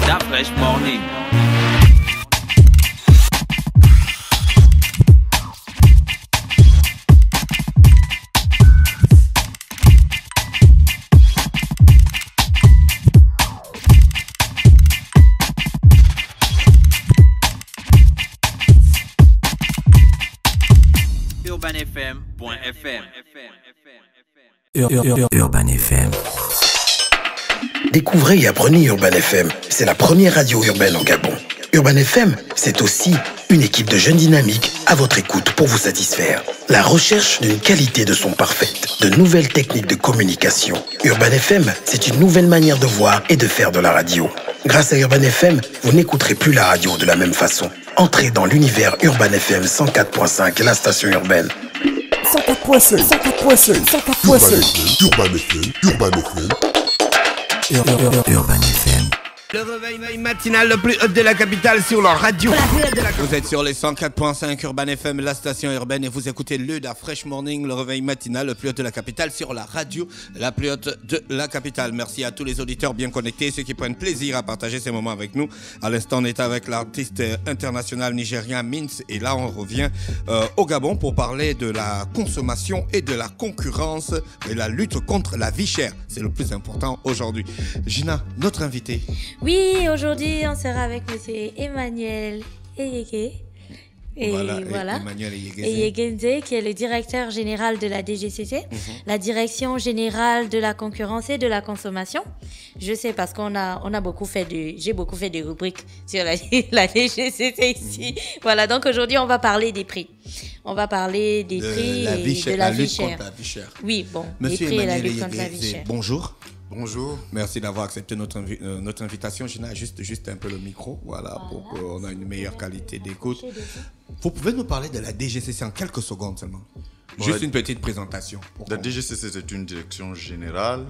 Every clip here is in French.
La Fresh Morning. UrbanFM.fm. Urban FM. Découvrez et apprenez Urban FM. C'est la première radio urbaine en Gabon. Urban FM, c'est aussi une équipe de jeunes dynamiques à votre écoute pour vous satisfaire. La recherche d'une qualité de son parfaite, de nouvelles techniques de communication. Urban FM, c'est une nouvelle manière de voir et de faire de la radio. Grâce à Urban FM, vous n'écouterez plus la radio de la même façon. Entrez dans l'univers Urban FM 104.5, la station urbaine. 104.5, 104.5, 104.5. Urban FM. Urban FM. Le réveil matinal le plus haut de la capitale sur la radio. Vous êtes sur les 104.5 Urban FM, la station urbaine, et vous écoutez le Da Fresh Morning, le réveil matinal le plus haut de la capitale sur la radio, la plus haute de la capitale. Merci à tous les auditeurs bien connectés, ceux qui prennent plaisir à partager ces moments avec nous. À l'instant, on est avec l'artiste international nigérien Mins, et là on revient au Gabon pour parler de la consommation et de la concurrence et la lutte contre la vie chère. C'est le plus important aujourd'hui. Gina, notre invité. Oui, aujourd'hui, on sera avec monsieur Emmanuel Eyege. Emmanuel Eyegenze, qui est le directeur général de la DGCC, la Direction Générale de la Concurrence et de la Consommation. Je sais parce j'ai beaucoup fait de rubriques sur la DGCC ici. Voilà, donc aujourd'hui, on va parler des prix. On va parler des prix et de la vie chère. Oui, bon, Monsieur les prix Emmanuel et la lutte contre la vie chère. Bonjour. Bonjour. Merci d'avoir accepté notre invitation. Gina, juste un peu le micro, voilà. Pour qu'on ait une meilleure qualité d'écoute. Vous pouvez nous parler de la DGCC en quelques secondes seulement. Juste une petite présentation. La DGCC, c'est une direction générale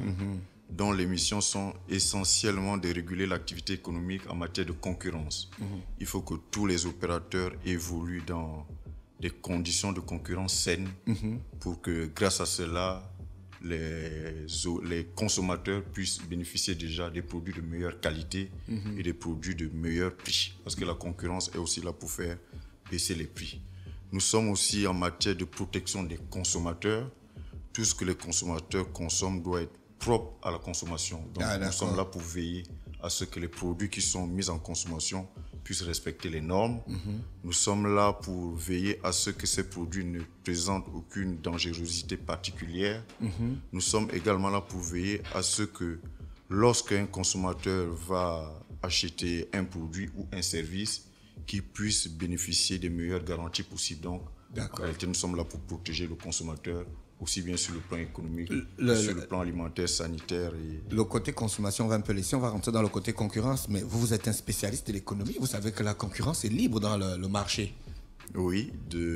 dont les missions sont essentiellement de réguler l'activité économique en matière de concurrence. Il faut que tous les opérateurs évoluent dans des conditions de concurrence saines pour que, grâce à cela, les consommateurs puissent bénéficier déjà des produits de meilleure qualité et des produits de meilleur prix. Parce que la concurrence est aussi là pour faire baisser les prix. Nous sommes aussi en matière de protection des consommateurs. Tout ce que les consommateurs consomment doit être propre à la consommation. Donc nous sommes là pour veiller à ce que les produits qui sont mis en consommation puissent respecter les normes. Nous sommes là pour veiller à ce que ces produits ne présentent aucune dangerosité particulière. Nous sommes également là pour veiller à ce que lorsqu'un consommateur va acheter un produit ou un service, qu'il puisse bénéficier des meilleures garanties possibles. Donc, en réalité, nous sommes là pour protéger le consommateur, aussi bien sur le plan économique, sur le plan alimentaire, sanitaire. Le côté consommation, on va un peu laisser, on va rentrer dans le côté concurrence, mais vous êtes un spécialiste de l'économie, vous savez que la concurrence est libre dans le marché. Oui.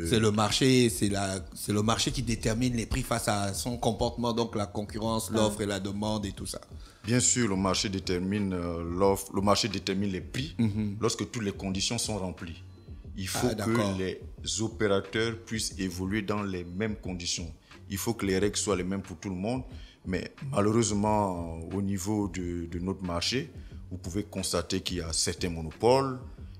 C'est le marché, c'est le marché qui détermine les prix face à son comportement, donc la concurrence, l'offre et la demande et tout ça. Bien sûr, le marché détermine l'offre, le marché détermine les prix lorsque toutes les conditions sont remplies. Il faut que les opérateurs puissent évoluer dans les mêmes conditions. Il faut que les règles soient les mêmes pour tout le monde, mais malheureusement, au niveau de notre marché, vous pouvez constater qu'il y a certains monopoles,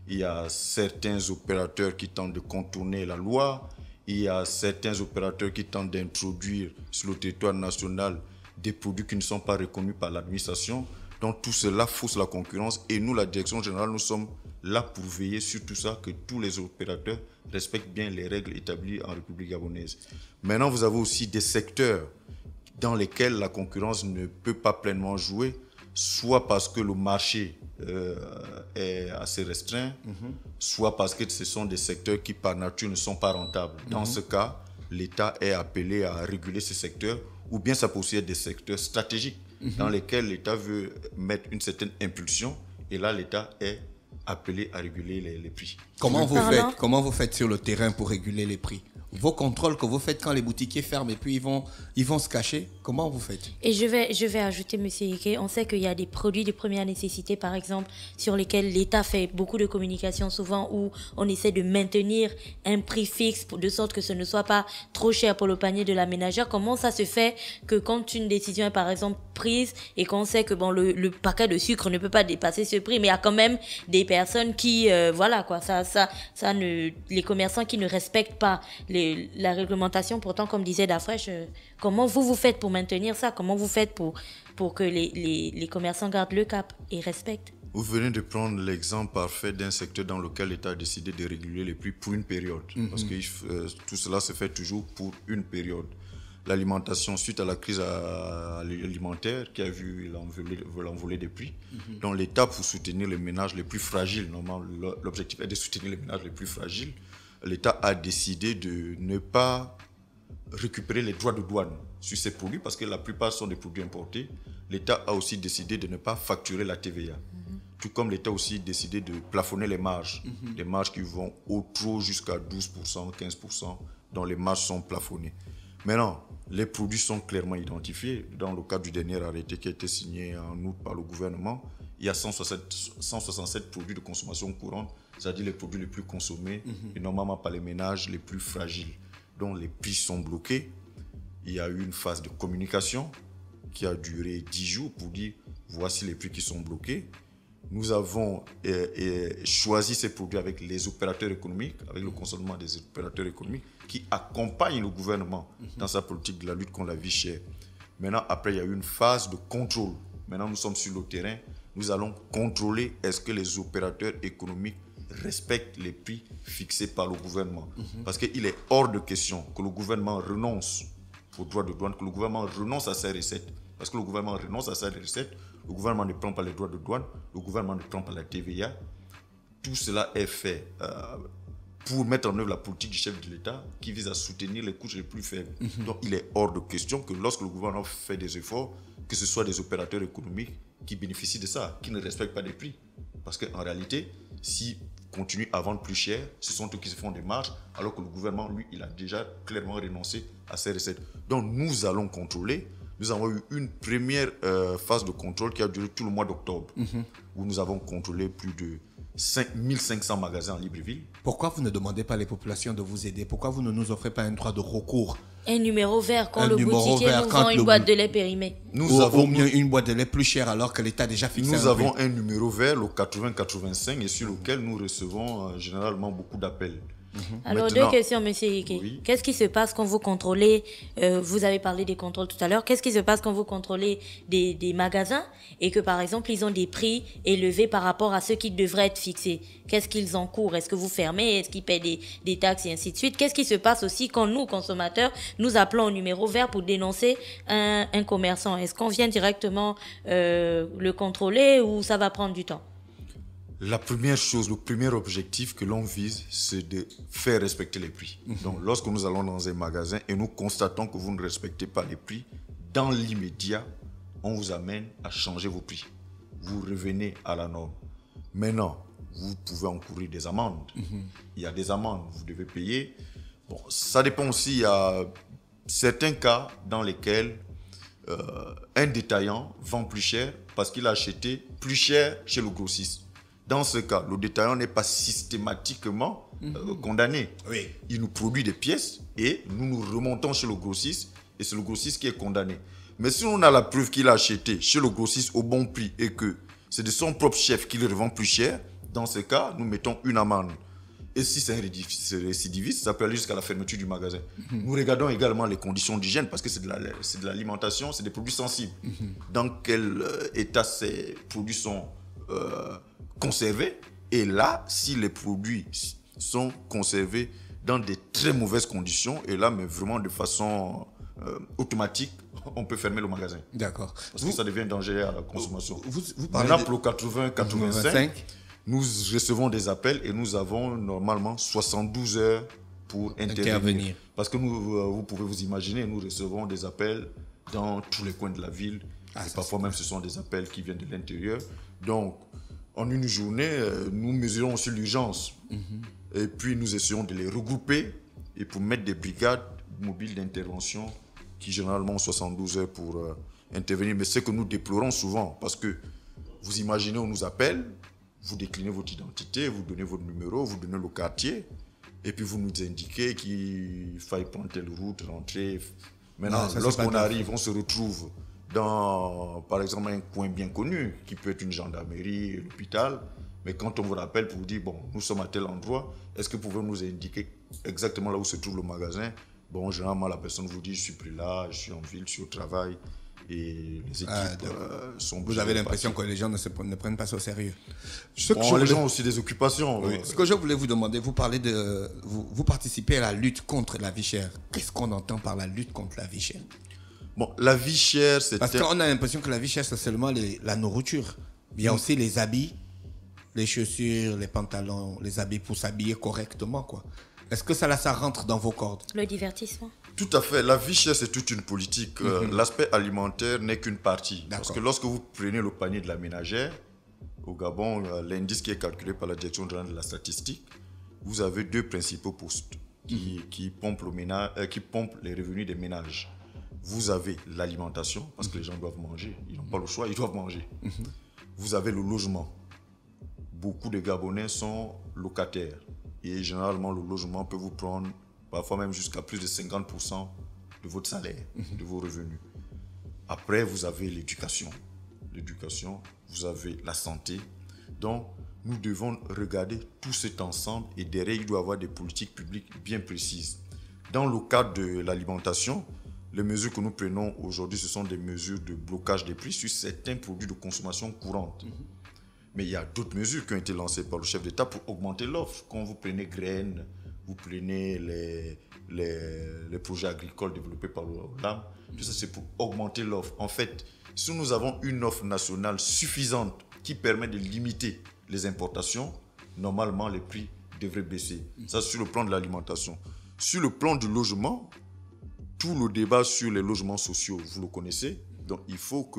il y a certains opérateurs qui tentent de contourner la loi, il y a certains opérateurs qui tentent d'introduire sur le territoire national des produits qui ne sont pas reconnus par l'administration. Donc tout cela fausse la concurrence et nous, la direction générale, nous sommes là pour veiller sur tout ça, que tous les opérateurs respectent bien les règles établies en République gabonaise. Maintenant, vous avez aussi des secteurs dans lesquels la concurrence ne peut pas pleinement jouer, soit parce que le marché est assez restreint, soit parce que ce sont des secteurs qui par nature ne sont pas rentables. Dans ce cas, l'État est appelé à réguler ces secteurs, ou bien ça peut aussi être des secteurs stratégiques dans lesquels l'État veut mettre une certaine impulsion, et là l'État est appelé à réguler les prix. Comment vous faites sur le terrain pour réguler les prix? Vos contrôles que vous faites quand les boutiquiers ferment et puis ils vont se cacher, comment vous faites? Et je vais ajouter, Monsieur Ike, on sait qu'il y a des produits de première nécessité, par exemple, sur lesquels l'État fait beaucoup de communication souvent, où on essaie de maintenir un prix fixe de sorte que ce ne soit pas trop cher pour le panier de la ménagère. Comment ça se fait que quand une décision est par exemple prise et qu'on sait que bon, le paquet de sucre ne peut pas dépasser ce prix, mais il y a quand même des personnes qui, voilà quoi, les commerçants qui ne respectent pas la réglementation. Pourtant, comme disait Dafresh, comment vous faites pour maintenir ça? Comment vous faites pour que les commerçants gardent le cap et respectent? Vous venez de prendre l'exemple parfait d'un secteur dans lequel l'État a décidé de réguler les prix pour une période. Parce que tout cela se fait toujours pour une période. L'alimentation, suite à la crise alimentaire qui a vu l'envolée des prix, donc l'État, pour soutenir les ménages les plus fragiles, normalement l'objectif est de soutenir les ménages les plus fragiles, l'État a décidé de ne pas récupérer les droits de douane sur ces produits parce que la plupart sont des produits importés. L'État a aussi décidé de ne pas facturer la TVA. Tout comme l'État a aussi décidé de plafonner les marges. Des marges qui vont au trop jusqu'à 12%, 15%, dont les marges sont plafonnées. Maintenant, les produits sont clairement identifiés. Dans le cadre du dernier arrêté qui a été signé en août par le gouvernement, il y a 167 produits de consommation courante, c'est-à-dire les produits les plus consommés, et normalement par les ménages les plus fragiles, dont les prix sont bloqués. Il y a eu une phase de communication qui a duré 10 jours pour dire voici les prix qui sont bloqués. Nous avons choisi ces produits avec les opérateurs économiques, avec le consentement des opérateurs économiques qui accompagnent le gouvernement dans sa politique de la lutte contre la vie chère. Maintenant, après, il y a eu une phase de contrôle. Maintenant, nous sommes sur le terrain. Nous allons contrôler est-ce que les opérateurs économiques respectent les prix fixés par le gouvernement. Parce qu'il est hors de question que le gouvernement renonce aux droits de douane, que le gouvernement renonce à ses recettes. Parce que le gouvernement renonce à ses recettes, le gouvernement ne prend pas les droits de douane, le gouvernement ne prend pas la TVA. Tout cela est fait pour mettre en œuvre la politique du chef de l'État qui vise à soutenir les couches les plus faibles. Donc il est hors de question que lorsque le gouvernement fait des efforts, que ce soit des opérateurs économiques qui bénéficient de ça, qui ne respectent pas les prix. Parce qu'en réalité, s'ils continuent à vendre plus cher, ce sont eux qui se font des marges, alors que le gouvernement, lui, il a déjà clairement renoncé à ses recettes. Donc nous allons contrôler. Nous avons eu une première phase de contrôle qui a duré tout le mois d'octobre, où nous avons contrôlé plus de 1500 magasins en Libreville. Pourquoi vous ne demandez pas les populations de vous aider? Pourquoi vous ne nous offrez pas un droit de recours? Un numéro vert quand le boutiquier nous vend une boîte de lait périmée. Nous avons bien une boîte de lait plus chère alors que l'État a déjà fixé. Nous avons un numéro vert, le 8085, et sur lequel nous recevons généralement beaucoup d'appels. Alors, maintenant, deux questions, Monsieur Ike. Oui. Qu'est-ce qui se passe quand vous contrôlez, vous avez parlé des contrôles tout à l'heure, qu'est-ce qui se passe quand vous contrôlez des magasins et que, par exemple, ils ont des prix élevés par rapport à ceux qui devraient être fixés? Qu'est-ce qu'ils encourent? Est-ce que vous fermez? Est-ce qu'ils paient des taxes et ainsi de suite? Qu'est-ce qui se passe aussi quand nous, consommateurs, nous appelons au numéro vert pour dénoncer un commerçant? Est-ce qu'on vient directement le contrôler ou ça va prendre du temps? La première chose, le premier objectif que l'on vise, c'est de faire respecter les prix. Donc, lorsque nous allons dans un magasin et nous constatons que vous ne respectez pas les prix, dans l'immédiat, on vous amène à changer vos prix. Vous revenez à la norme. Maintenant, vous pouvez encourir des amendes. Il y a des amendes, vous devez payer. Bon, ça dépend aussi, il y a certains cas dans lesquels un détaillant vend plus cher parce qu'il a acheté plus cher chez le grossiste. Dans ce cas, le détaillant n'est pas systématiquement condamné. Oui. Il nous produit des pièces et nous remontons chez le grossiste et c'est le grossiste qui est condamné. Mais si on a la preuve qu'il a acheté chez le grossiste au bon prix et que c'est de son propre chef qu'il revend plus cher, dans ce cas, nous mettons une amende. Et si c'est un récidiviste, ça peut aller jusqu'à la fermeture du magasin. Nous regardons également les conditions d'hygiène parce que c'est de l'alimentation, c'est des produits sensibles. Dans quel état ces produits sont conservés. Et là, si les produits sont conservés dans des très mauvaises conditions, et là, mais vraiment de façon automatique, on peut fermer le magasin. D'accord. Parce que ça devient dangereux à la consommation. Vous parlez maintenant, pour le 80-85, nous recevons des appels et nous avons normalement 72 heures pour intervenir. Parce que vous pouvez vous imaginer, nous recevons des appels dans tous les coins de la ville. Et parfois même, ce sont des appels qui viennent de l'intérieur. Donc, en une journée, nous mesurons aussi l'urgence. Et puis, nous essayons de les regrouper et pour mettre des brigades mobiles d'intervention qui généralement ont 72 heures pour intervenir. Mais c'est que nous déplorons souvent parce que vous imaginez, on nous appelle, vous déclinez votre identité, vous donnez votre numéro, vous donnez le quartier et puis vous nous indiquez qu'il faille prendre telle route, rentrer. Maintenant, lorsqu'on arrive, on se retrouve dans, par exemple, un coin bien connu qui peut être une gendarmerie, l'hôpital. Mais quand on vous rappelle pour vous dire, bon, nous sommes à tel endroit, est-ce que vous pouvez nous indiquer exactement là où se trouve le magasin? Bon, généralement, la personne vous dit, je suis plus là, je suis en ville, je suis au travail. Et les équipes sont... Vous avez l'impression que les gens ne prennent pas ça au sérieux. Les gens ont aussi des occupations. Oui. Ce que je voulais vous demander, vous parlez de... Vous participez à la lutte contre la vie chère. Qu'est-ce qu'on entend par la lutte contre la vie chère? Bon, la vie chère, c'est... Parce qu'on a l'impression que la vie chère, c'est seulement la nourriture. Il y a aussi les habits, les chaussures, les pantalons, les habits pour s'habiller correctement, quoi. Est-ce que ça rentre dans vos cordes? Le divertissement. Tout à fait. La vie chère, c'est toute une politique. L'aspect alimentaire n'est qu'une partie. Parce que lorsque vous prenez le panier de la ménagère, au Gabon, l'indice qui est calculé par la Direction générale de la statistique, vous avez deux principaux postes qui pompent les revenus des ménages. Vous avez l'alimentation, parce que les gens doivent manger. Ils n'ont pas le choix, ils doivent manger. Vous avez le logement. Beaucoup de Gabonais sont locataires. Et généralement, le logement peut vous prendre parfois même jusqu'à plus de 50% de votre salaire, de vos revenus. Après, vous avez l'éducation. L'éducation, vous avez la santé. Donc, nous devons regarder tout cet ensemble et derrière, il doit y avoir des politiques publiques bien précises. Dans le cadre de l'alimentation, les mesures que nous prenons aujourd'hui, ce sont des mesures de blocage des prix sur certains produits de consommation courante. Mais il y a d'autres mesures qui ont été lancées par le chef d'État pour augmenter l'offre. Quand vous prenez graines, vous prenez les projets agricoles développés par l'OLAM, tout ça c'est pour augmenter l'offre. En fait, si nous avons une offre nationale suffisante qui permet de limiter les importations, normalement les prix devraient baisser. Ça sur le plan de l'alimentation. Sur le plan du logement, tout le débat sur les logements sociaux, vous le connaissez. Donc il faut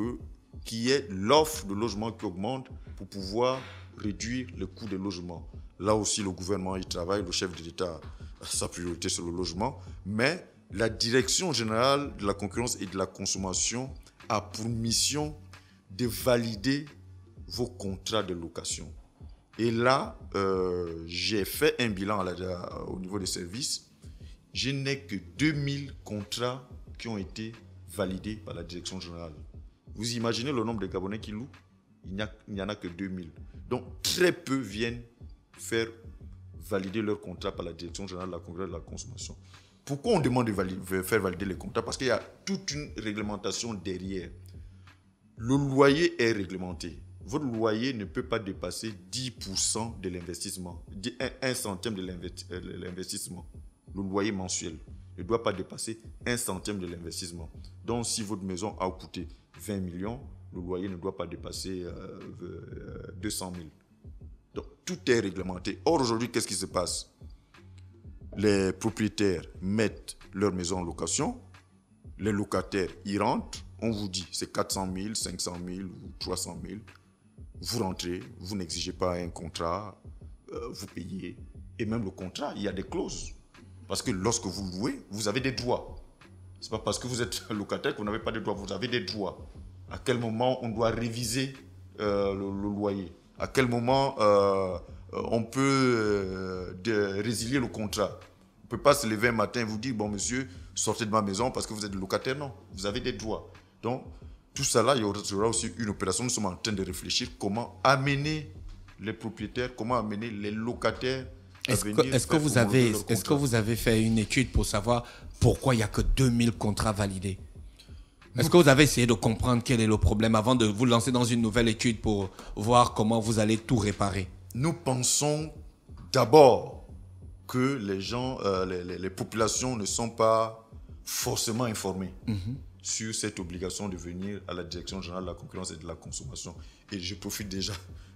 qu'il y ait l'offre de logement qui augmente pour pouvoir réduire le coût des logements. Là aussi, le gouvernement y travaille, le chef de l'État a sa priorité sur le logement, mais la Direction générale de la concurrence et de la consommation a pour mission de valider vos contrats de location. Et là, j'ai fait un bilan au niveau des services. Je n'ai que 2000 contrats qui ont été validés par la Direction générale. Vous imaginez le nombre de Gabonais qui louent? Il n'y en a que 2000. Donc, très peu viennent faire valider leur contrat par la Direction générale de la concurrence et de la consommation. Pourquoi on demande de faire valider les contrats? Parce qu'il y a toute une réglementation derrière. Le loyer est réglementé. Votre loyer ne peut pas dépasser 10% de l'investissement, 1 centime de l'investissement. Le loyer mensuel ne doit pas dépasser 1 centime de l'investissement. Donc, si votre maison a coûté 20 millions, le loyer ne doit pas dépasser 200 000. Donc, tout est réglementé. Or, aujourd'hui, qu'est-ce qui se passe? Les propriétaires mettent leur maison en location. Les locataires y rentrent. On vous dit, c'est 400 000, 500 000 ou 300 000. Vous rentrez, vous n'exigez pas un contrat, vous payez. Et même le contrat, il y a des clauses. Parce que lorsque vous louez, vous avez des droits. Ce n'est pas parce que vous êtes locataire que vous n'avez pas de droits. Vous avez des droits. À quel moment on doit réviser le loyer? À quel moment on peut résilier le contrat? On ne peut pas se lever un matin et vous dire, bon monsieur, sortez de ma maison parce que vous êtes locataire. Non, vous avez des droits. Donc, tout ça là, il y aura aussi une opération. Nous sommes en train de réfléchir comment amener les propriétaires, comment amener les locataires à venir. Est-ce que vous avez fait une étude pour savoir pourquoi il n'y a que 2000 contrats validés? Est-ce que vous avez essayé de comprendre quel est le problème avant de vous lancer dans une nouvelle étude pour voir comment vous allez tout réparer? Nous pensons d'abord que les gens, les populations ne sont pas forcément informées sur cette obligation de venir à la Direction générale de la concurrence et de la consommation. Et je profite déjà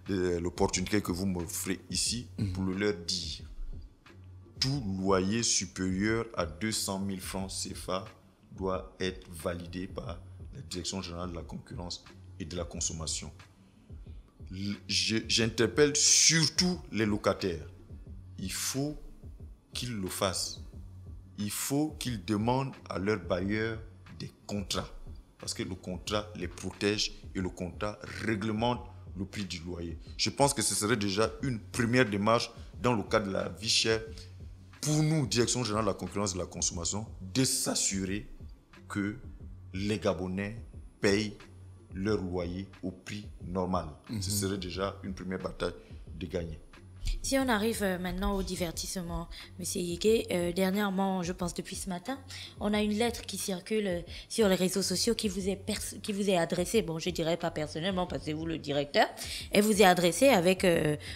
de l'opportunité que vous m'offrez ici pour leur dire. Tout loyer supérieur à 200 000 francs CFA doit être validé par la Direction générale de la concurrence et de la consommation. J'interpelle surtout les locataires. Il faut qu'ils le fassent. il faut qu'ils demandent à leurs bailleurs des contrats. Parce que le contrat les protège et le contrat réglemente le prix du loyer. Je pense que ce serait déjà une première démarche dans le cadre de la vie chère pour nous, Direction générale de la concurrence et de la consommation, de s'assurer que les Gabonais payent leur loyer au prix normal. Ce serait déjà une première bataille de gagner. Si on arrive maintenant au divertissement, M. Yégué, dernièrement, je pense depuis ce matin, on a une lettre qui circule sur les réseaux sociaux qui vous est adressée, bon, je dirais pas personnellement parce que c'est vous le directeur, elle vous est adressée avec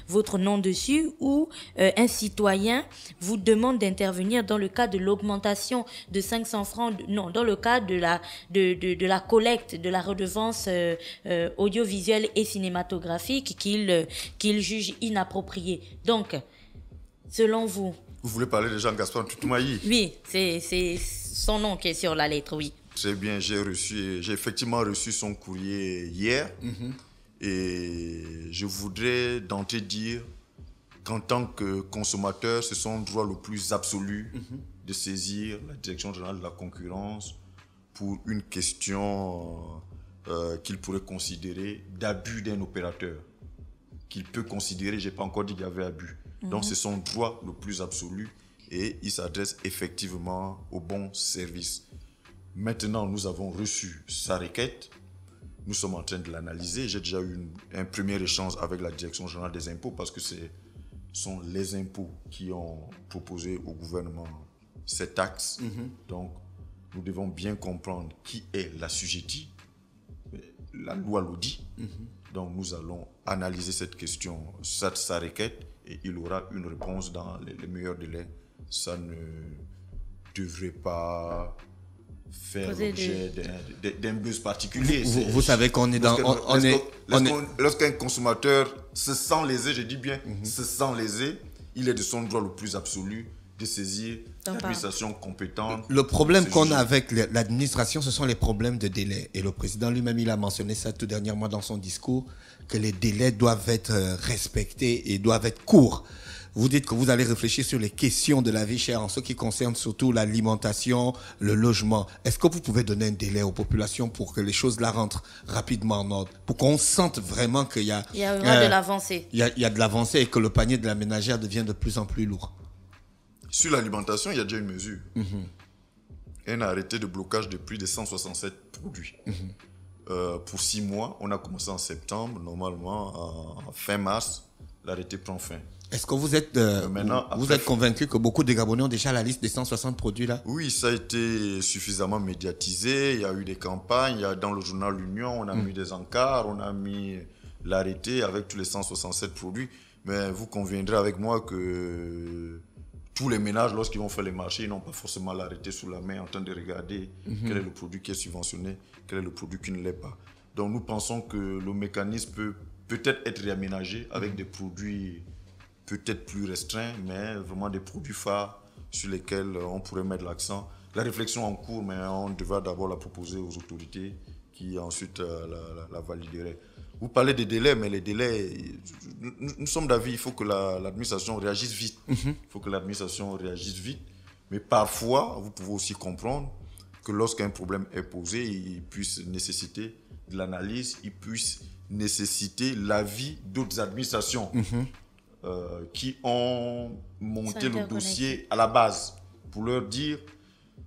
votre nom dessus où un citoyen vous demande d'intervenir dans le cadre de l'augmentation de 500 francs, dans le cadre de la collecte de la redevance audiovisuelle et cinématographique qu'il juge inappropriée. Donc, selon vous... Vous voulez parler de Jean-Gaspard Ntoutoumai? Oui, c'est son nom qui est sur la lettre, oui. Très bien, j'ai effectivement reçu son courrier hier. Et je voudrais d'entrée dire qu'en tant que consommateur, c'est son droit le plus absolu de saisir la Direction générale de la concurrence pour une question qu'il pourrait considérer d'abus d'un opérateur. Qu'il peut considérer, je n'ai pas encore dit qu'il y avait abus. Donc c'est son droit le plus absolu et il s'adresse effectivement au bon service. Maintenant, nous avons reçu sa requête. Nous sommes en train de l'analyser. J'ai déjà eu un premier échange avec la Direction générale des impôts parce que ce sont les impôts qui ont proposé au gouvernement cette taxe. Donc, nous devons bien comprendre qui est l'assujetti. La loi le dit. Donc, nous allons analyser cette question, sa requête, et il aura une réponse dans les meilleurs délais. Ça ne devrait pas faire l'objet d'un buzz particulier. Vous savez qu'on est dans... Lorsqu'un consommateur se sent lésé, je dis bien, se sent lésé, il est de son droit le plus absolu de saisir l'administration compétente. Le problème qu'on a avec l'administration, ce sont les problèmes de délai. Et le président lui-même, il a mentionné ça tout dernièrement dans son discours, que les délais doivent être respectés et doivent être courts. Vous dites que vous allez réfléchir sur les questions de la vie chère en ce qui concerne surtout l'alimentation, le logement. Est-ce que vous pouvez donner un délai aux populations pour que les choses là rentrent rapidement en ordre, pour qu'on sente vraiment qu'il y a... Il y a vraiment de l'avancée. Il y a de l'avancée et que le panier de la ménagère devient de plus en plus lourd. Sur l'alimentation, il y a déjà une mesure. Un arrêté de blocage de prix de 167 produits. Pour 6 mois, on a commencé en septembre. Normalement, en fin mars, l'arrêté prend fin. Est-ce que vous êtes, êtes convaincu que beaucoup de Gabonais ont déjà la liste des 160 produits là? Oui, ça a été suffisamment médiatisé. Il y a eu des campagnes. Dans le journal L'Union, on a mis des encarts. On a mis l'arrêté avec tous les 167 produits. Mais vous conviendrez avec moi que... tous les ménages, lorsqu'ils vont faire les marchés, ils n'ont pas forcément l'arrêté sous la main en train de regarder quel est le produit qui est subventionné, quel est le produit qui ne l'est pas. Donc nous pensons que le mécanisme peut peut-être être réaménagé avec des produits peut-être plus restreints, mais vraiment des produits phares sur lesquels on pourrait mettre l'accent. La réflexion en cours, mais on devra d'abord la proposer aux autorités qui ensuite la valideraient. Vous parlez des délais, mais les délais, nous sommes d'avis, il faut que l'administration réagisse vite. Il faut que l'administration réagisse vite. Mais parfois, vous pouvez aussi comprendre que lorsqu'un problème est posé, il puisse nécessiter de l'analyse, il puisse nécessiter l'avis d'autres administrations qui ont monté le dossier à la base pour leur dire,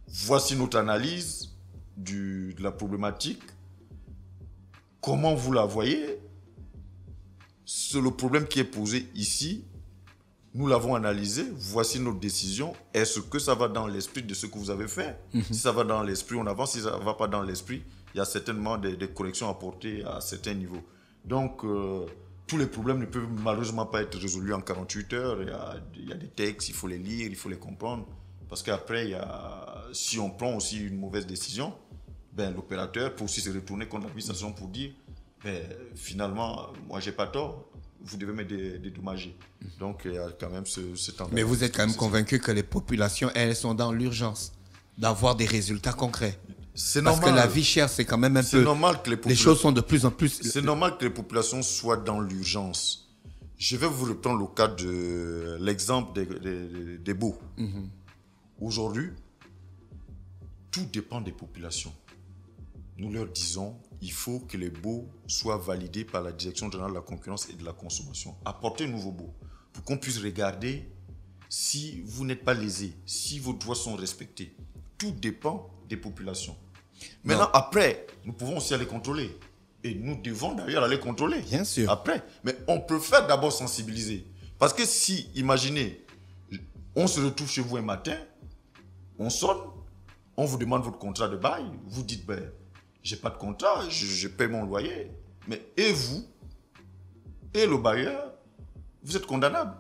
voici notre analyse de la problématique. Comment vous la voyez? C'est le problème qui est posé ici. Nous l'avons analysé. Voici notre décision. Est-ce que ça va dans l'esprit de ce que vous avez fait? Si ça va dans l'esprit, on avance. Si ça ne va pas dans l'esprit, il y a certainement des corrections à apporter à certains niveaux. Donc, tous les problèmes ne peuvent malheureusement pas être résolus en 48 heures. Il y a des textes, il faut les lire, il faut les comprendre. Parce qu'après, si on prend aussi une mauvaise décision, l'opérateur peut aussi se retourner contre l'administration pour dire finalement, moi j'ai pas tort, vous devez me dédommager. Donc il y a quand même ce temps. Mais vous êtes quand même convaincu que les populations, elles sont dans l'urgence d'avoir des résultats concrets? C'est Parce normal. que la vie chère, c'est quand même un peu... normal que les choses sont de plus en plus... C'est normal que les populations soient dans l'urgence. Je vais vous reprendre le cas de l'exemple des baux. Aujourd'hui, tout dépend des populations. Nous leur disons, il faut que les baux soient validés par la Direction générale de la concurrence et de la consommation. Apportez un nouveau baux pour qu'on puisse regarder si vous n'êtes pas lésé, si vos droits sont respectés. Tout dépend des populations. Maintenant, après, nous pouvons aussi aller contrôler. Et nous devons d'ailleurs aller contrôler. Bien sûr. Après. Mais on peut faire d'abord sensibiliser. Parce que si, imaginez, on se retrouve chez vous un matin, on sonne, on vous demande votre contrat de bail, vous dites, ben, j'ai pas de contrat, je paie mon loyer. Mais et vous, et le bailleur, vous êtes condamnable.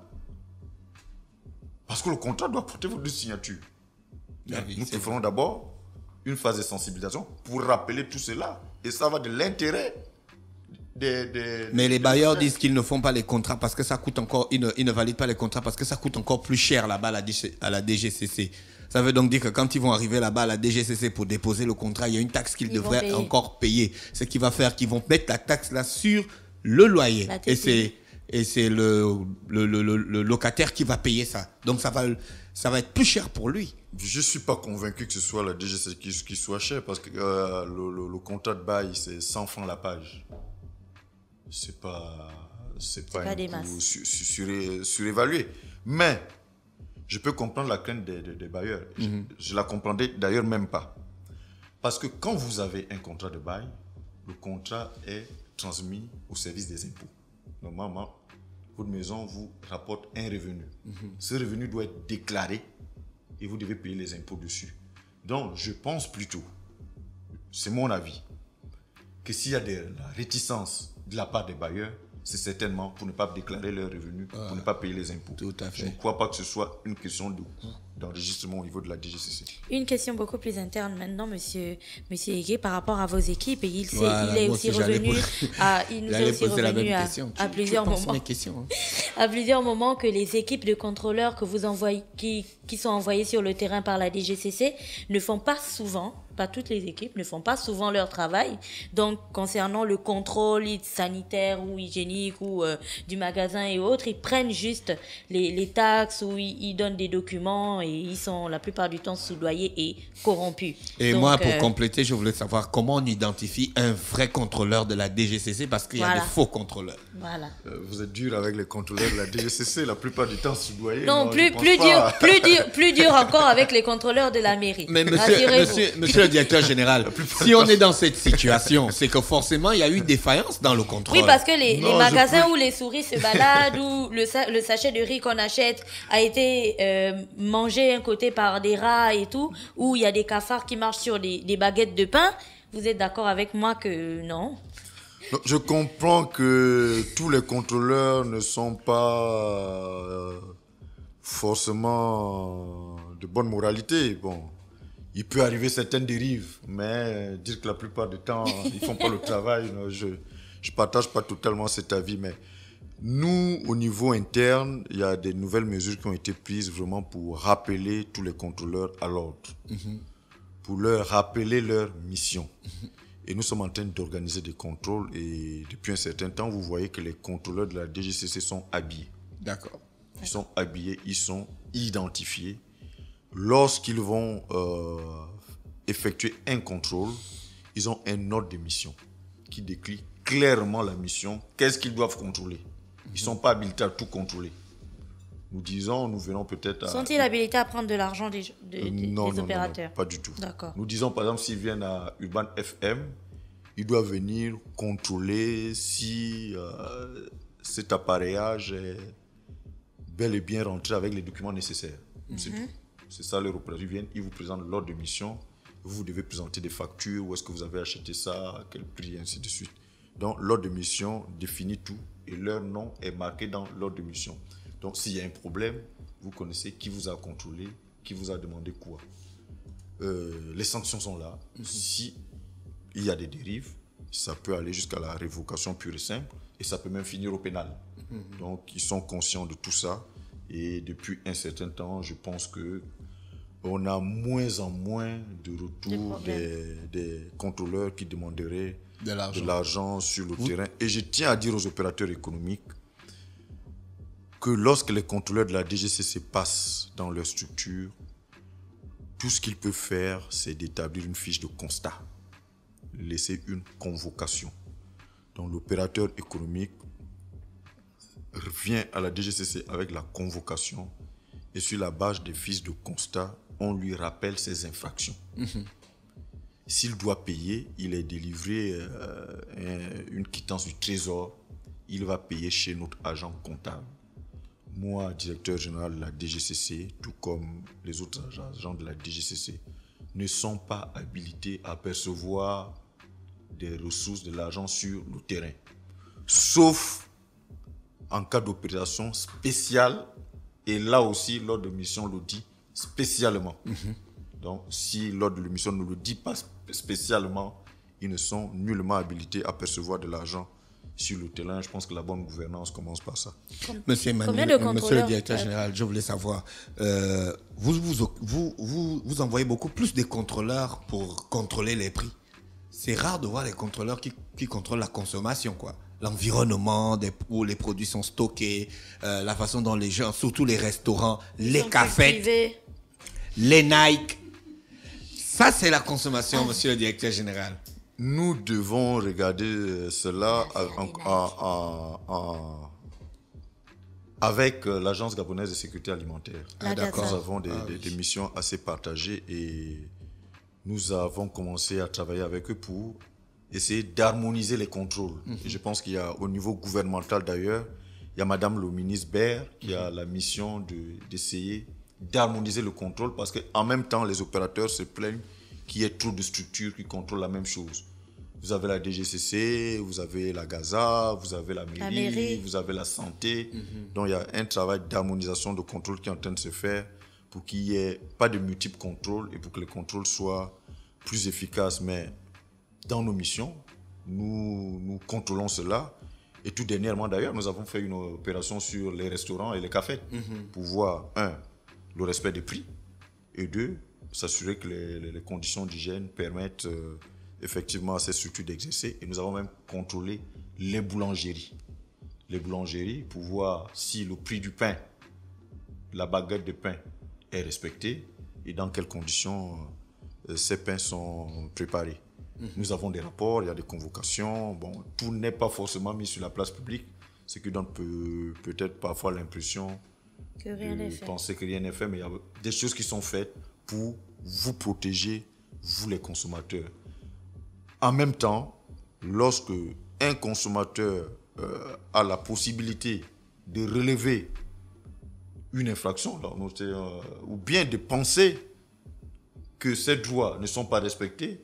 Parce que le contrat doit porter votre signature. Nous ferons d'abord une phase de sensibilisation pour rappeler tout cela. Et ça va de l'intérêt Mais les bailleurs disent qu'ils ne font pas les contrats parce que ça coûte encore, ils ne valident pas les contrats parce que ça coûte encore plus cher là-bas à la DGCC. Ça veut donc dire que quand ils vont arriver là-bas à la DGCC pour déposer le contrat, il y a une taxe qu'ils devraient encore payer. Ce qui va faire qu'ils vont mettre la taxe là sur le loyer. Et c'est le locataire qui va payer ça. Donc ça va être plus cher pour lui. Je ne suis pas convaincu que ce soit la DGCC qui soit cher parce que le contrat de bail, c'est 100 francs la page. C'est pas un coût surévalué. Mais je peux comprendre la crainte des bailleurs. Je la comprendrais d'ailleurs même pas. Parce que quand vous avez un contrat de bail, le contrat est transmis au service des impôts. Normalement, votre maison vous rapporte un revenu. Ce revenu doit être déclaré et vous devez payer les impôts dessus. Donc, je pense plutôt, c'est mon avis, que s'il y a de la réticence de la part des bailleurs, c'est certainement pour ne pas déclarer leurs revenus, pour ne pas payer les impôts. Tout à fait. Je ne crois pas que ce soit une question de coût d'enregistrement au niveau de la DGCC. Une question beaucoup plus interne maintenant, monsieur Ege, par rapport à vos équipes. Et il est aussi revenu à plusieurs moments. À plusieurs moments que les équipes de contrôleurs que vous envoyez, qui sont envoyées sur le terrain par la DGCC ne font pas souvent, pas toutes les équipes, ne font pas souvent leur travail. Donc, concernant le contrôle sanitaire ou hygiénique ou du magasin et autres, ils prennent juste les taxes ou ils donnent des documents et ils sont la plupart du temps sous-doyés et corrompus. Et donc, moi, pour compléter, je voulais savoir comment on identifie un vrai contrôleur de la DGCC parce qu'il y a des faux contrôleurs. Voilà. Vous êtes dur avec les contrôleurs de la DGCC, la plupart du temps sous-doyés. Non, plus dur encore avec les contrôleurs de la mairie. Mais monsieur le directeur général, si on est dans cette situation, c'est que forcément, il y a eu défaillance dans le contrôle. Oui, parce que les magasins où les souris se baladent, où le sachet de riz qu'on achète a été mangé un côté par des rats et tout, où il y a des cafards qui marchent sur des baguettes de pain, vous êtes d'accord avec moi que non? Je comprends que tous les contrôleurs ne sont pas forcément de bonne moralité. Bon, il peut arriver certaines dérives, mais dire que la plupart du temps, ils ne font pas le travail, je ne partage pas totalement cet avis. Mais nous, au niveau interne, il y a des nouvelles mesures qui ont été prises vraiment pour rappeler tous les contrôleurs à l'ordre, pour leur rappeler leur mission. Et nous sommes en train d'organiser des contrôles et depuis un certain temps, vous voyez que les contrôleurs de la DGCC sont habillés. D'accord. Ils sont habillés, ils sont identifiés. Lorsqu'ils vont effectuer un contrôle, ils ont un ordre de mission qui décrit clairement la mission, qu'est-ce qu'ils doivent contrôler. Ils ne sont pas habilités à tout contrôler. Nous venons peut-être à... Sont-ils habilités à prendre de l'argent des opérateurs? Non, pas du tout. D'accord. Nous disons, par exemple, s'ils viennent à Urban FM, ils doivent venir contrôler si cet appareillage est bel et bien rentré avec les documents nécessaires. C'est tout. C'est ça, les opérateurs viennent, ils vous présentent l'ordre de mission, vous devez présenter des factures, où est-ce que vous avez acheté ça, à quel prix, et ainsi de suite. Donc, l'ordre de mission définit tout et leur nom est marqué dans l'ordre de mission. Donc, s'il y a un problème, vous connaissez qui vous a contrôlé, qui vous a demandé quoi. Les sanctions sont là. Si il y a des dérives, ça peut aller jusqu'à la révocation pure et simple et ça peut même finir au pénal. Donc, ils sont conscients de tout ça et depuis un certain temps, je pense qu'on a moins en moins de retours des contrôleurs qui demanderaient de l'argent sur le terrain. Et je tiens à dire aux opérateurs économiques que lorsque les contrôleurs de la DGCC passent dans leur structure, tout ce qu'il peut faire, c'est d'établir une fiche de constat, laisser une convocation. Donc l'opérateur économique revient à la DGCC avec la convocation et sur la base des fiches de constat, on lui rappelle ses infractions. S'il doit payer, il est délivré une quittance du trésor, il va payer chez notre agent comptable. Moi, directeur général de la DGCC, tout comme les autres agents de la DGCC, ne sont pas habilités à percevoir des ressources, de l'argent sur le terrain. Sauf en cas d'opération spéciale, et là aussi, l'ordre de mission le dit spécialement. Donc, si l'ordre de mission ne le dit pas spécialement, ils ne sont nullement habilités à percevoir de l'argent sur le terrain. Je pense que la bonne gouvernance commence par ça. Monsieur Emmanuel, monsieur le directeur général, je voulais savoir, vous envoyez beaucoup plus de contrôleurs pour contrôler les prix. C'est rare de voir les contrôleurs qui contrôlent la consommation, quoi. L'environnement, où les produits sont stockés, la façon dont les gens, surtout les restaurants, les cafés, les Nike. Ça, c'est la consommation, monsieur le directeur général. Nous devons regarder cela avec l'Agence gabonaise de sécurité alimentaire. D'accord. Nous avons des missions assez partagées et nous avons commencé à travailler avec eux pour essayer d'harmoniser les contrôles. Et je pense qu'il y a, au niveau gouvernemental d'ailleurs, il y a Madame le ministre Baird qui a la mission d'essayer d'harmoniser le contrôle parce qu'en même temps, les opérateurs se plaignent qu'il y ait trop de structures qui contrôlent la même chose. Vous avez la DGCC, vous avez la Gaza, vous avez la mairie, vous avez la santé. Donc il y a un travail d'harmonisation de contrôle qui est en train de se faire pour qu'il n'y ait pas de multiples contrôles et pour que les contrôles soient plus efficaces. Mais dans nos missions, nous contrôlons cela. Et tout dernièrement d'ailleurs, nous avons fait une opération sur les restaurants et les cafés pour voir, un, le respect des prix et deux, s'assurer que les conditions d'hygiène permettent effectivement à ces structures d'exercer. Et nous avons même contrôlé les boulangeries. Les boulangeries pour voir si le prix du pain, la baguette de pain est respectée et dans quelles conditions ces pains sont préparés. Nous avons des rapports, il y a des convocations. Bon, tout n'est pas forcément mis sur la place publique, ce qui donne peut-être parfois l'impression que rien n'est fait. Penser que rien n'est fait, mais il y a des choses qui sont faites pour vous protéger, vous les consommateurs. En même temps, lorsque un consommateur a la possibilité de relever une infraction, ou bien de penser que ces droits ne sont pas respectés,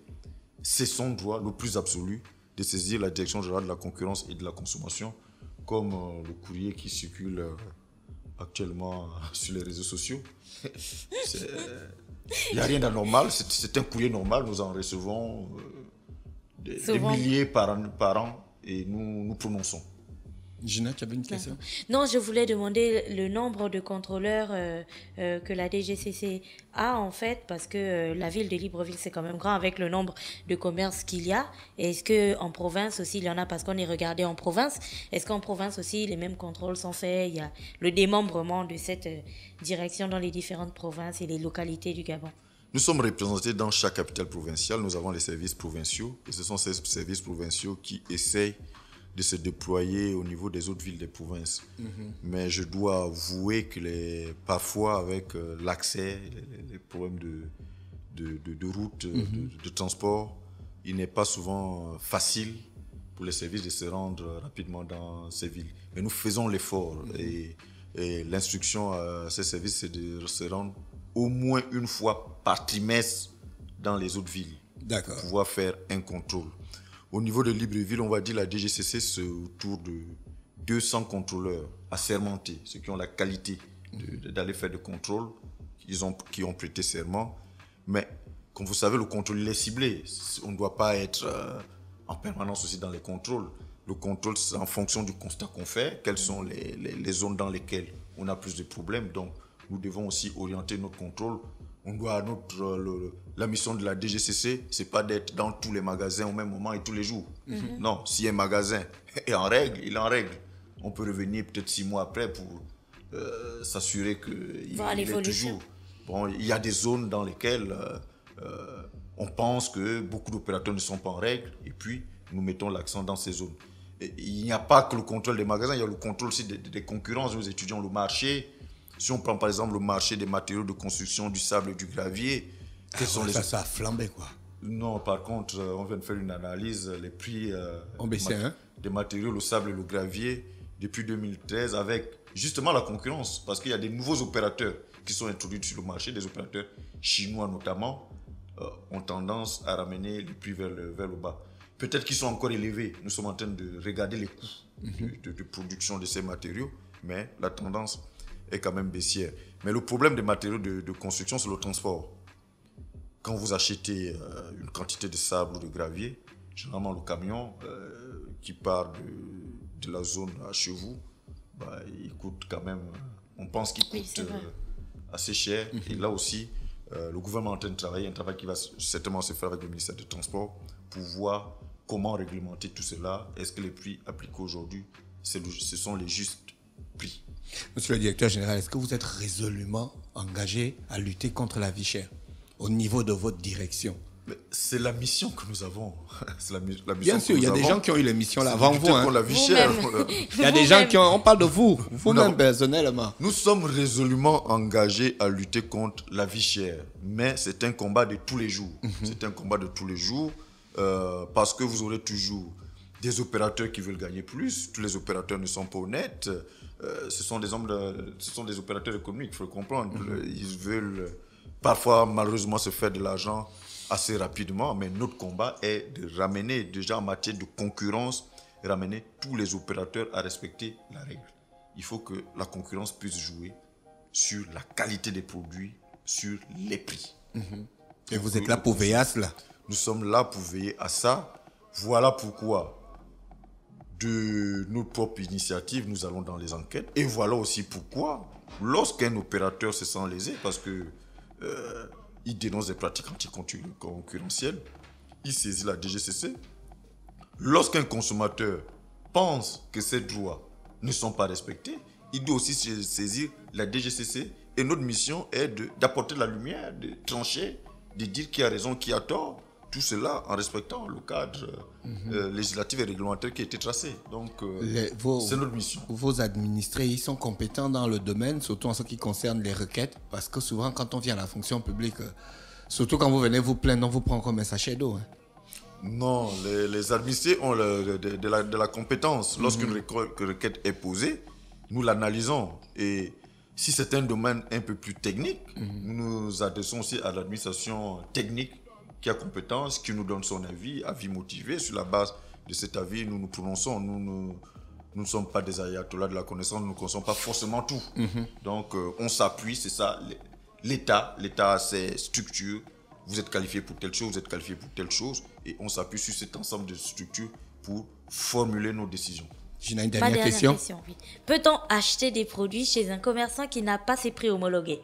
c'est son droit le plus absolu de saisir la Direction générale de la concurrence et de la consommation, comme le courrier qui circule actuellement sur les réseaux sociaux. Il n'y a rien d'anormal, c'est un courrier normal, nous en recevons des milliers par an et nous prononçons. Gina, tu avais une question? Non, je voulais demander le nombre de contrôleurs que la DGCC a en fait, parce que la ville de Libreville, c'est quand même grand avec le nombre de commerces qu'il y a. Est-ce qu'en province aussi, il y en a, parce qu'on est regardé en province, est-ce qu'en province aussi, les mêmes contrôles sont faits? Il y a le démembrement de cette direction dans les différentes provinces et les localités du Gabon. Nous sommes représentés dans chaque capitale provinciale. Nous avons les services provinciaux et ce sont ces services provinciaux qui essayent de se déployer au niveau des autres villes des provinces. Mais je dois avouer que parfois avec l'accès, les problèmes de route, de transport, il n'est pas souvent facile pour les services de se rendre rapidement dans ces villes. Mais nous faisons l'effort et l'instruction à ces services, c'est de se rendre au moins une fois par trimestre dans les autres villes pour pouvoir faire un contrôle. Au niveau de Libreville, on va dire la DGCC, c'est autour de 200 contrôleurs assermentés, ceux qui ont la qualité d'aller faire des contrôles, qui ont prêté serment. Mais, comme vous savez, le contrôle il est ciblé. On ne doit pas être en permanence aussi dans les contrôles. Le contrôle, c'est en fonction du constat qu'on fait, quelles sont les zones dans lesquelles on a plus de problèmes. Donc, nous devons aussi orienter notre contrôle. On doit la mission de la DGCC, c'est pas d'être dans tous les magasins au même moment et tous les jours. Non, si un magasin est en règle, il est en règle. On peut revenir peut-être 6 mois après pour s'assurer qu'il est toujours Bon, il y a des zones dans lesquelles on pense que beaucoup d'opérateurs ne sont pas en règle et puis nous mettons l'accent dans ces zones. Et il n'y a pas que le contrôle des magasins, il y a le contrôle aussi des concurrences. Nous étudions le marché. Si on prend par exemple le marché des matériaux de construction, du sable et du gravier, ça a flambé quoi. Non, par contre, on vient de faire une analyse, les prix des matériaux, le sable et le gravier, depuis 2013, avec justement la concurrence, parce qu'il y a des nouveaux opérateurs qui sont introduits sur le marché, des opérateurs chinois notamment, ont tendance à ramener les prix vers le bas. Peut-être qu'ils sont encore élevés, nous sommes en train de regarder les coûts de production de ces matériaux, mais la tendance est quand même baissière. Mais le problème des matériaux de construction, c'est le transport. Quand vous achetez une quantité de sable ou de gravier, généralement le camion qui part de la zone chez vous, il coûte quand même, on pense qu'il coûte assez cher. Et là aussi, le gouvernement est en train de travailler, un travail qui va certainement se faire avec le ministère des Transports pour voir comment réglementer tout cela. Est-ce que les prix appliqués aujourd'hui, ce sont les justes prix? Monsieur le directeur général, est-ce que vous êtes résolument engagé à lutter contre la vie chère au niveau de votre direction? C'est la mission que nous avons. La mission bien sûr, il y a des gens qui ont eu les missions là avant vous. Hein. La vie chère. Il y a des gens qui ont... On parle de vous, vous-même personnellement. Nous sommes résolument engagés à lutter contre la vie chère. Mais c'est un combat de tous les jours. C'est un combat de tous les jours parce que vous aurez toujours des opérateurs qui veulent gagner plus. Tous les opérateurs ne sont pas honnêtes. Ce sont des opérateurs économiques, il faut le comprendre. Ils veulent parfois, malheureusement, se faire de l'argent assez rapidement, mais notre combat est de ramener, déjà en matière de concurrence, ramener tous les opérateurs à respecter la règle. Il faut que la concurrence puisse jouer sur la qualité des produits, sur les prix. Et vous êtes là pour veiller à cela? Nous sommes là pour veiller à ça. Voilà pourquoi, de notre propre initiative, nous allons dans les enquêtes. Et voilà aussi pourquoi, lorsqu'un opérateur se sent lésé, parce que il dénonce des pratiques anticoncurrentielles, il saisit la DGCC. Lorsqu'un consommateur pense que ses droits ne sont pas respectés, il doit aussi saisir la DGCC. Et notre mission est d'apporter la lumière, de trancher, de dire qui a raison, qui a tort. Tout cela en respectant le cadre législatif et réglementaire qui a été tracé. Donc, c'est notre mission. Vos administrés, ils sont compétents dans le domaine, surtout en ce qui concerne les requêtes, parce que souvent, quand on vient à la fonction publique, surtout quand vous venez vous plaindre, on vous prend comme un sachet d'eau. Hein. Non, les administrés ont de la compétence. Lorsqu'une requête est posée, nous l'analysons. Et si c'est un domaine un peu plus technique, nous nous adressons aussi à l'administration technique qui a compétence, qui nous donne son avis motivé. Sur la base de cet avis, nous nous prononçons. Nous ne sommes pas des ayatollahs de la connaissance, nous ne connaissons pas forcément tout. Donc, on s'appuie, c'est ça. L'État a ses structures. Vous êtes qualifié pour telle chose, vous êtes qualifié pour telle chose. Et on s'appuie sur cet ensemble de structures pour formuler nos décisions. J'ai une dernière question. Oui. Peut-on acheter des produits chez un commerçant qui n'a pas ses prix homologués?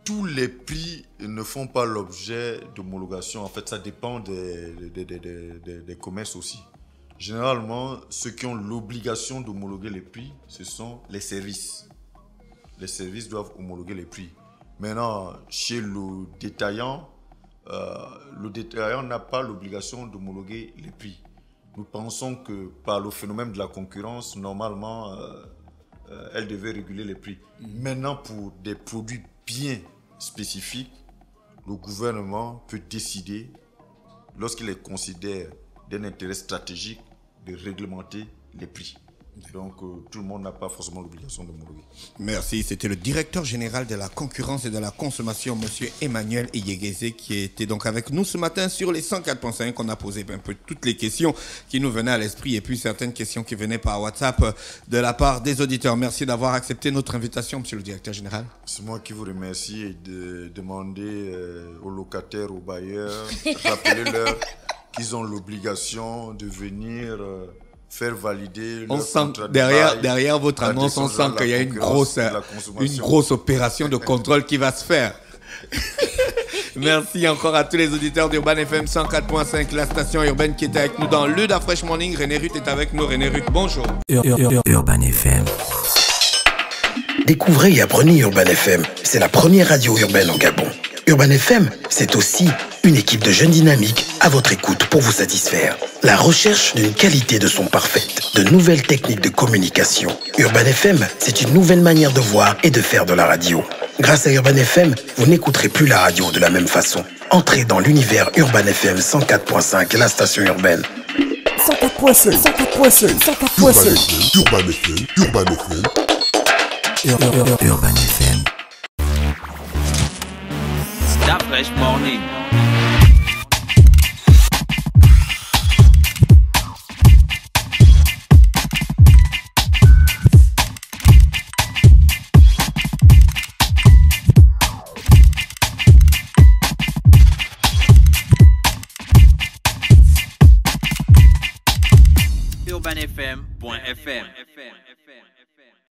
Tous les prix ne font pas l'objet d'homologation. En fait, ça dépend des commerces aussi. Généralement, ceux qui ont l'obligation d'homologuer les prix, ce sont les services. Les services doivent homologuer les prix. Maintenant, chez le détaillant n'a pas l'obligation d'homologuer les prix. Nous pensons que par le phénomène de la concurrence, normalement, elle devait réguler les prix. Maintenant, pour des produits bien spécifiques, le gouvernement peut décider, lorsqu'il les considère d'un intérêt stratégique, de réglementer les prix. Donc, tout le monde n'a pas forcément l'obligation de homologuer. Merci. C'était le directeur général de la concurrence et de la consommation, monsieur Emmanuel Iyegeze, qui était donc avec nous ce matin sur les 104.5. On a posé un peu toutes les questions qui nous venaient à l'esprit et puis certaines questions qui venaient par WhatsApp de la part des auditeurs. Merci d'avoir accepté notre invitation, monsieur le directeur général. C'est moi qui vous remercie et de demander aux locataires, aux bailleurs, rappelez-leur qu'ils ont l'obligation de venir... faire valider on sent derrière votre annonce, on sent qu'il y a une grosse opération de contrôle qui va se faire. Merci encore à tous les auditeurs d'Urban FM 104.5, la station urbaine qui était avec nous dans le Da Fresh Morning. René Ruth est avec nous. René Ruth, bonjour. Urban FM. Découvrez et apprenez Urban FM. C'est la première radio urbaine au Gabon. Urban FM, c'est aussi une équipe de jeunes dynamiques à votre écoute pour vous satisfaire. La recherche d'une qualité de son parfaite, de nouvelles techniques de communication. Urban FM, c'est une nouvelle manière de voir et de faire de la radio. Grâce à Urban FM, vous n'écouterez plus la radio de la même façon. Entrez dans l'univers Urban FM 104.5, la station urbaine. 104.5, 104.5, 104.5. Urban FM, Urban FM. Urban FM. Stop Fresh Morning. UrbanFM.fm